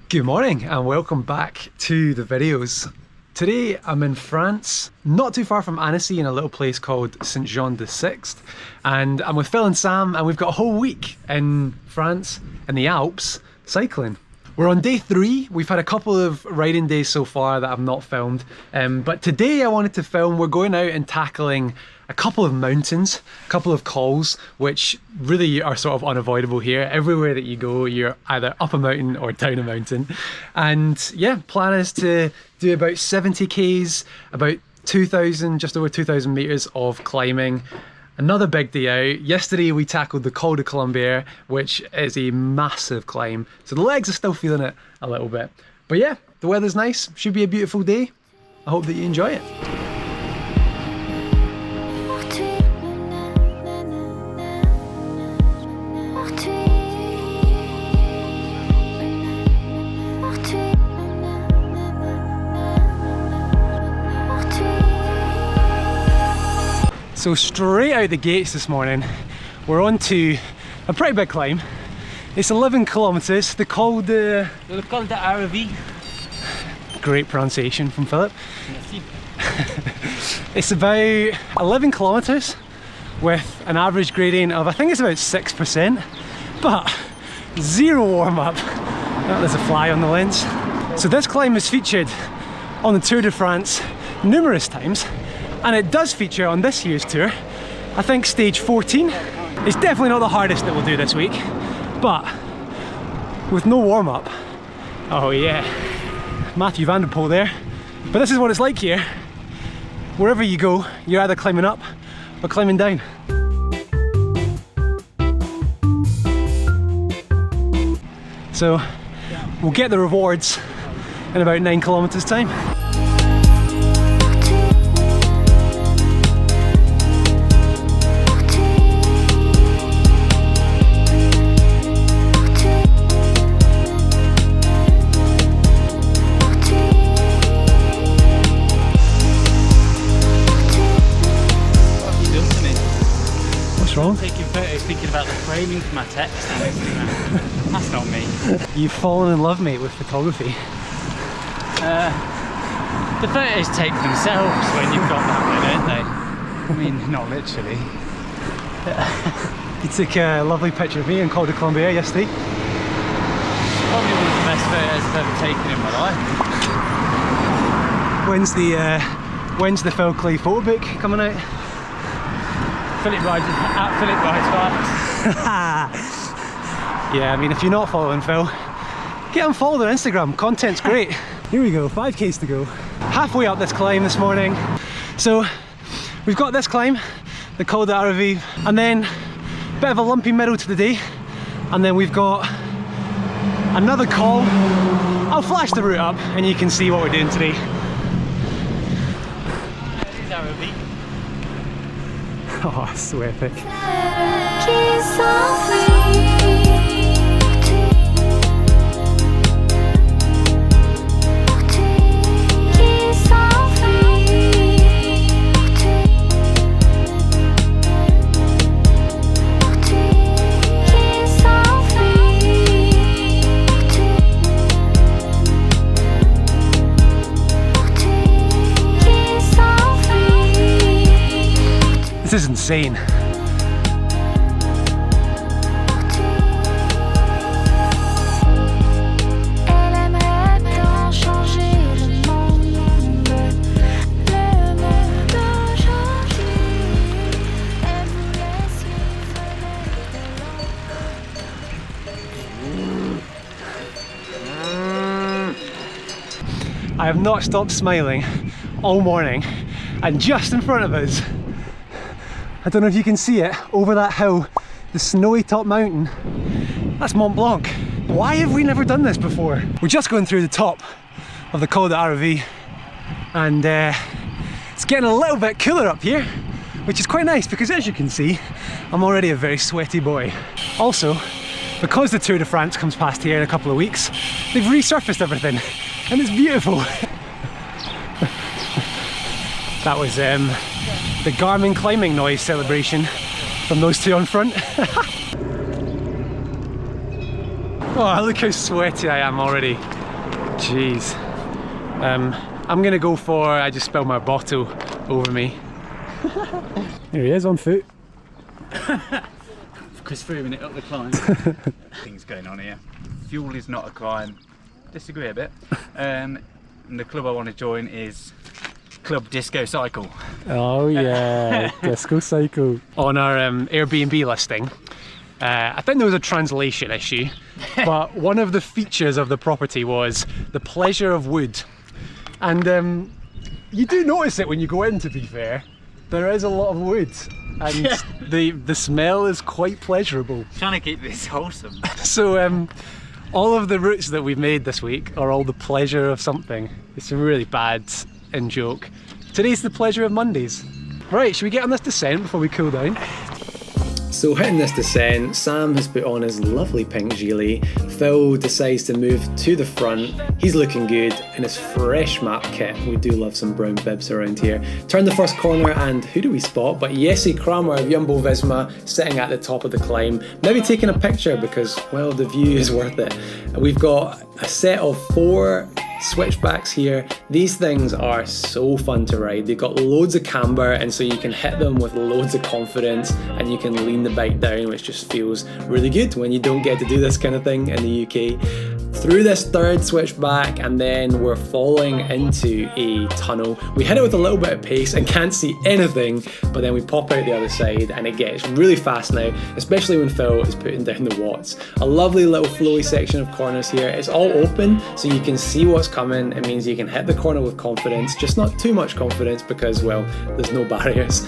Good morning and welcome back to the videos. Today I'm in France, not too far from Annecy in a little place called Saint Jean De Sixt, and I'm with Phil and Sam and we've got a whole week in France in the Alps cycling. We're on day 3, we've had a couple of riding days so far that I've not filmed, but today I wanted to film. We're going out and tackling a couple of mountains, a couple of cols, which really are sort of unavoidable here. Everywhere that you go, you're either up a mountain or down a mountain. And yeah, plan is to do about 70 Ks, about 2,000, just over 2,000 meters of climbing. Another big day out. Yesterday we tackled the Col de Colombiere, which is a massive climb. So the legs are still feeling it a little bit. But yeah, the weather's nice, should be a beautiful day. I hope that you enjoy it. So straight out the gates this morning, we're on to a pretty big climb. It's 11 kilometers, the Col De Aravis. Great pronunciation from Philip. It's about 11 kilometers with an average gradient of, I think it's about 6%, but zero warm up. Oh, there's a fly on the lens. So this climb is featured on the Tour de France numerous times. And it does feature on this year's tour, I think stage 14. It's definitely not the hardest that we'll do this week, but with no warm-up, oh yeah, Matthew van der Poel there. But this is what it's like here. Wherever you go, you're either climbing up or climbing down. So we'll get the rewards in about 9 kilometers time. Wrong? Taking photos thinking about the framing for my text on Instagram. That's not me. You've fallen in love, mate, with photography. The photos take themselves when you've got that way, don't they? I mean, not literally. You took a lovely picture of me in Col de Colombiere yesterday. Probably one of the best photos I've ever taken in my life. When's the Phil Clay photo book coming out? Philip rides bikes. Yeah, I mean, if you're not following Phil, get him followed on Instagram. Content's great. Here we go, 5Ks to go. Halfway up this climb this morning. So we've got this climb, the Col De Aravis, and then a bit of a lumpy middle to the day, and then we've got another col. I'll flash the route up and you can see what we're doing today. Oh, so epic. This is insane. I have not stopped smiling all morning, and just in front of us, I don't know if you can see it, over that hill, the snowy top mountain, that's Mont Blanc. Why have we never done this before? We're just going through the top of the Col De Aravis, and it's getting a little bit cooler up here, which is quite nice because, as you can see, I'm already a very sweaty boy. Also, because the Tour de France comes past here in a couple of weeks, they've resurfaced everything and it's beautiful. That was the Garmin climbing noise celebration from those two on front. Oh, look how sweaty I am already. Jeez. I'm gonna go for, I just spilled my bottle over me. Here he is on foot. Chris Froome it up the climb. Things going on here. Fuel is not a climb. Disagree a bit. And the club I want to join is Club Disco Cycle. Oh yeah, Disco Cycle. On our Airbnb listing, I think there was a translation issue, but one of the features of the property was the pleasure of wood. And you do notice it when you go in, to be fair. There is a lot of wood, and the smell is quite pleasurable. Trying to keep this wholesome. So all of the routes that we've made this week are all the pleasure of something. It's a really bad in joke. Today's the pleasure of Mondays. Right, should we get on this descent before we cool down? So hitting this descent, Sam has put on his lovely pink gilet. Phil decides to move to the front. He's looking good in his fresh Maap kit. We do love some brown bibs around here. Turn the first corner and who do we spot but Jesse Kramer of Jumbo Visma sitting at the top of the climb. Maybe taking a picture because, well, the view is worth it. We've got a set of 4 switchbacks here. These things are so fun to ride. They've got loads of camber, and so you can hit them with loads of confidence and you can lean the bike down, which just feels really good when you don't get to do this kind of thing in the UK. Through this 3rd switchback, and then we're falling into a tunnel. We hit it with a little bit of pace and can't see anything, but then we pop out the other side and it gets really fast now, especially when Phil is putting down the watts. A lovely little flowy section of corners here. It's all open, so you can see what's coming. It means you can hit the corner with confidence, just not too much confidence because, well, there's no barriers.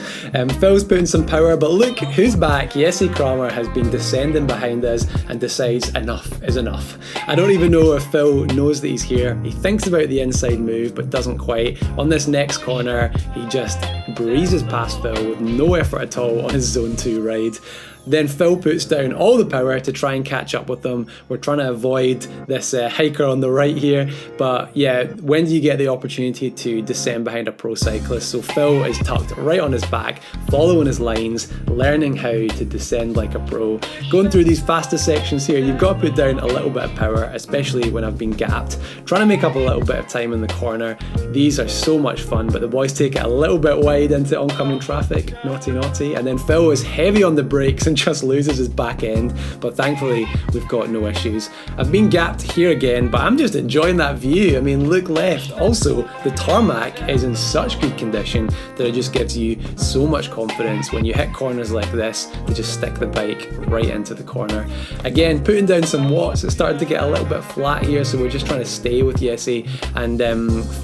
Phil's putting some power, but look who's back. Jesse Kramer has been descending behind us and decides enough is enough. I don't even know if Phil knows that he's here. He thinks about the inside move but doesn't quite. On this next corner he just breezes past Phil with no effort at all on his zone 2 ride. Then Phil puts down all the power to try and catch up with them. We're trying to avoid this hiker on the right here, but yeah, when do you get the opportunity to descend behind a pro cyclist? So Phil is tucked right on his back, following his lines, learning how to descend like a pro. Going through these faster sections here, you've got to put down a little bit of power, especially when I've been gapped. Trying to make up a little bit of time in the corner. These are so much fun, but the boys take it a little bit wide into oncoming traffic. Naughty, naughty. And then Phil is heavy on the brakes and just loses his back end, but thankfully we've got no issues. I've been gapped here again, but I'm just enjoying that view. I mean, look left. Also, the tarmac is in such good condition that it just gives you so much confidence when you hit corners like this to just stick the bike right into the corner. Again, putting down some watts. It started to get a little bit flat here, so we're just trying to stay with Jesse, and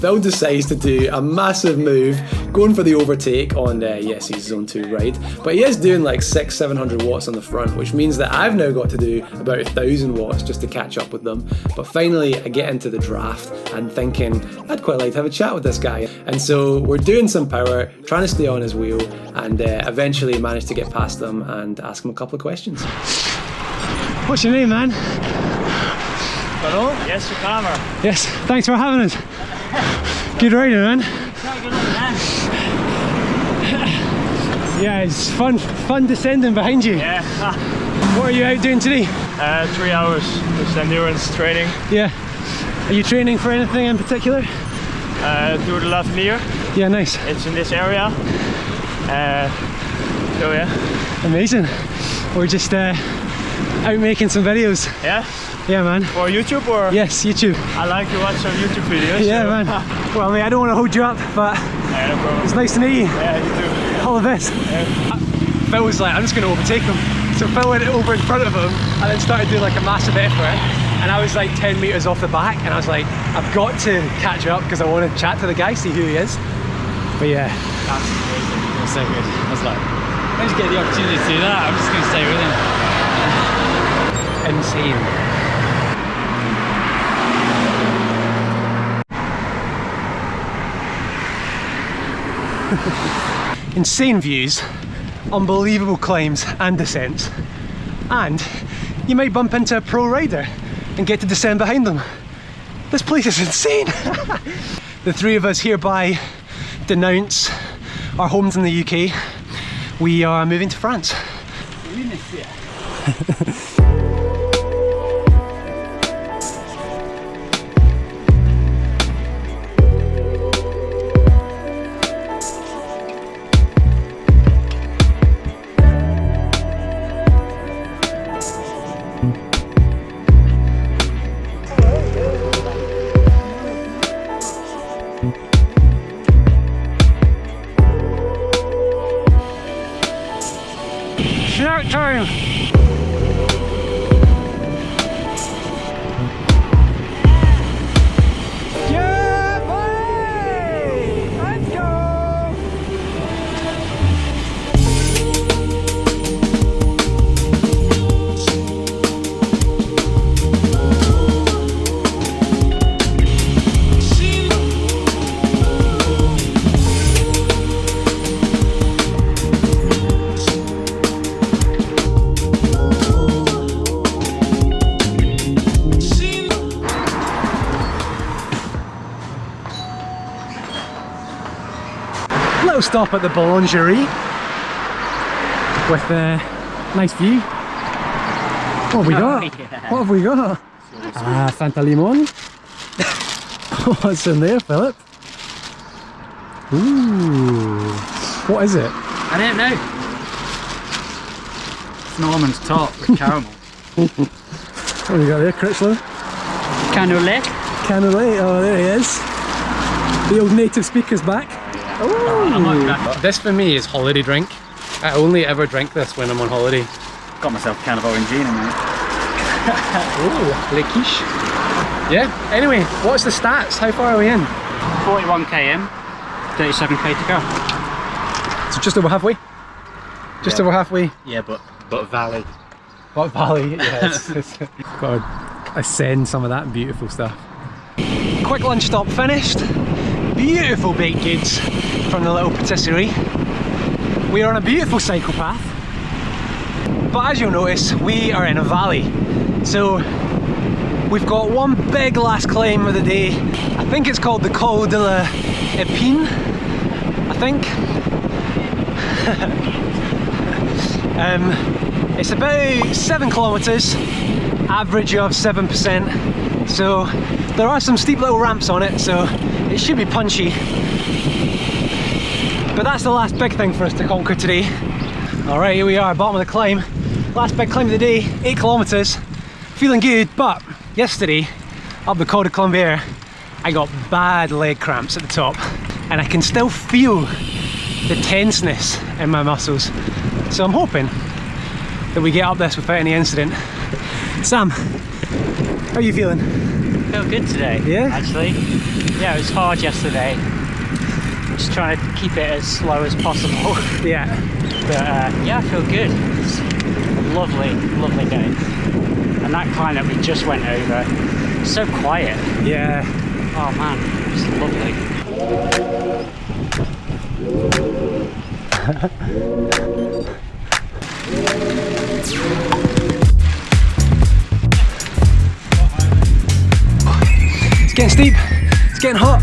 Phil decides to do a massive move, going for the overtake on Jesse's zone 2 ride, but he is doing like 600-700 watts on the front, which means that I've now got to do about 1,000 watts just to catch up with them. But finally I get into the draft and thinking I'd quite like to have a chat with this guy, and so we're doing some power, trying to stay on his wheel, and eventually managed to get past them and ask him a couple of questions. What's your name, man? Hello? Jesse Kramer. Yes, thanks for having us. Good riding, man. Yeah, it's fun descending behind you. Yeah. What are you out doing today? 3 hours. It's endurance training. Yeah. Are you training for anything in particular? Tour de l'Avenir. Yeah, nice. It's in this area. So yeah. Amazing. We're just out making some videos. Yeah? Yeah, man. For YouTube or? Yes, YouTube. I like to watch some YouTube videos. Yeah, so. man. Well, mate, I don't want to hold you up, but yeah, no problem. It's nice to meet you. Yeah, you too. All the best. Yeah. Phil was like, I'm just going to overtake him. So Phil went over in front of him and then started doing like a massive effort. And I was like 10 metres off the back, and I was like, I've got to catch up because I want to chat to the guy, see who he is. But yeah. That's amazing. It was so good. I was like, if I just get the opportunity to do that, I'm just going to stay with him. Insane. Insane views, unbelievable climbs and descents, and you might bump into a pro rider and get to descend behind them. This place is insane. The three of us hereby denounce our homes in the UK. We are moving to France. turn. Yeah, buddy! Let's go! Little stop at the Boulangerie with a nice view. What have we got? Yeah. What have we got? Ah, Fanta Limon. What's in there, Philip? Ooh, what is it? I don't know. It's an almond tart with caramel. What have we got there, Critchlow? Canondale. Canondale, oh there he is. The old native speaker's back. I might be back. This for me is holiday drink. I only ever drink this when I'm on holiday. Got myself a can of Orangina, mate. Oh, le quiche. Yeah, anyway, what's the stats? How far are we in? 41 km, 37k to go. So just over halfway? Just over halfway? Yeah, but valley. What valley? Yeah, it's got to ascend some of that beautiful stuff. Quick lunch stop finished. Beautiful baked goods from the little patisserie. We are on a beautiful cycle path, but as you'll notice, we are in a valley. So we've got one big last climb of the day. I think it's called the Col De Aravis, I think. It's about 7 kilometers, average of 7%. So there are some steep little ramps on it, so it should be punchy. But that's the last big thing for us to conquer today. Alright, here we are, bottom of the climb. Last big climb of the day, 8 kilometers. Feeling good, but yesterday, up the Col de Colombiere, I got bad leg cramps at the top. And I can still feel the tenseness in my muscles. So I'm hoping that we get up this without any incident. Sam, how are you feeling? I feel good today, yeah? Actually. Yeah, it was hard yesterday. Just trying to keep it as slow as possible. Yeah. But yeah, I feel good. It's a lovely, lovely day. And that climb that we just went over, so quiet. Yeah. Oh man, it's lovely. It's getting steep, it's getting hot.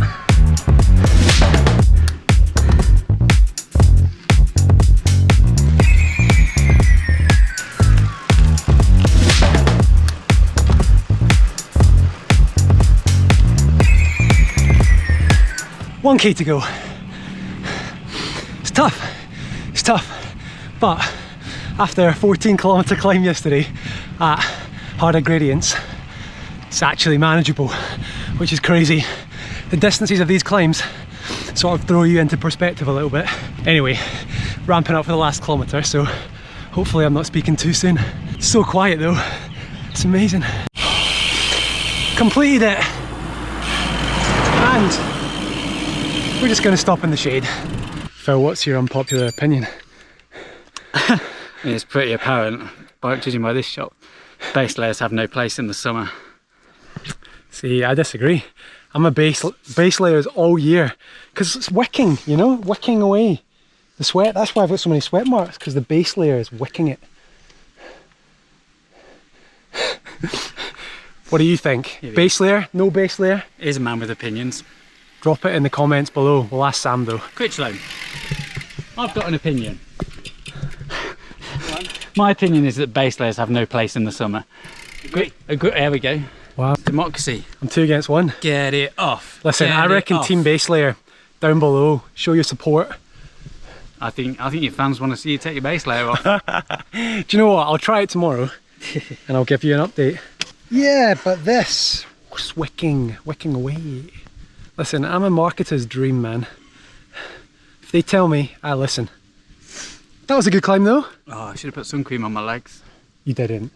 One K to go. It's tough, but after a 14-kilometer climb yesterday at harder gradients, it's actually manageable, which is crazy. The distances of these climbs sort of throw you into perspective a little bit. Anyway, ramping up for the last kilometer, so hopefully I'm not speaking too soon. It's so quiet though, it's amazing. Completed it, and we're just going to stop in the shade. Phil, what's your unpopular opinion? It's pretty apparent, judging by this shot. Base layers have no place in the summer. See, I disagree. I'm a base layers all year because it's wicking, you know, wicking away the sweat. That's why I've got so many sweat marks, because the base layer is wicking it. What do you think? Base layer? No base layer? Here's a man with opinions. Drop it in the comments below. We'll ask Sam though. Critchlow, I've got an opinion. My opinion is that base layers have no place in the summer. There we go. Wow. Democracy. I'm 2 against 1. Get it off. Listen, I reckon Team Base Layer down below. Show your support. I think your fans want to see you take your base layer off. Do you know what? I'll try it tomorrow and I'll give you an update. Yeah, but this was wicking away. Listen, I'm a marketer's dream, man. If they tell me, I listen. That was a good climb though. Oh, I should have put sun cream on my legs. You didn't.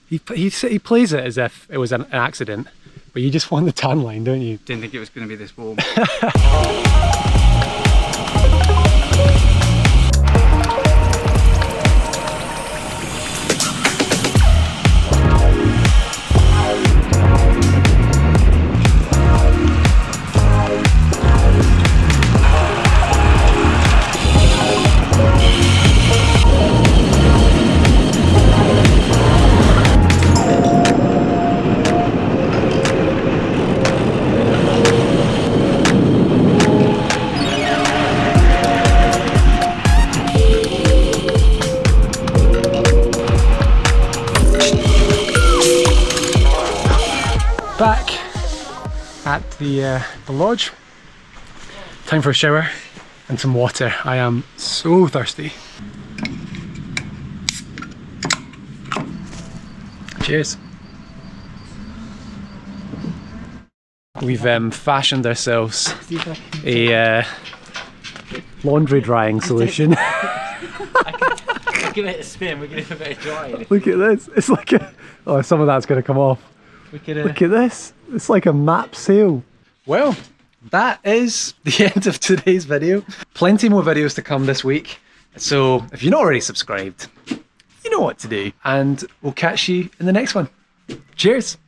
He plays it as if it was an accident, but you just want the tan line, don't you? Didn't think it was going to be this warm. Back at the lodge. Time for a shower and some water. I am so thirsty. Cheers. We've fashioned ourselves a laundry drying solution. Give it a spin, we're going to give it a dry. Look at this. It's like a... Oh, some of that's going to come off. Look at this. It's like a Maap sail. Well, that is the end of today's video. Plenty more videos to come this week. So if you're not already subscribed, you know what to do. And we'll catch you in the next one. Cheers.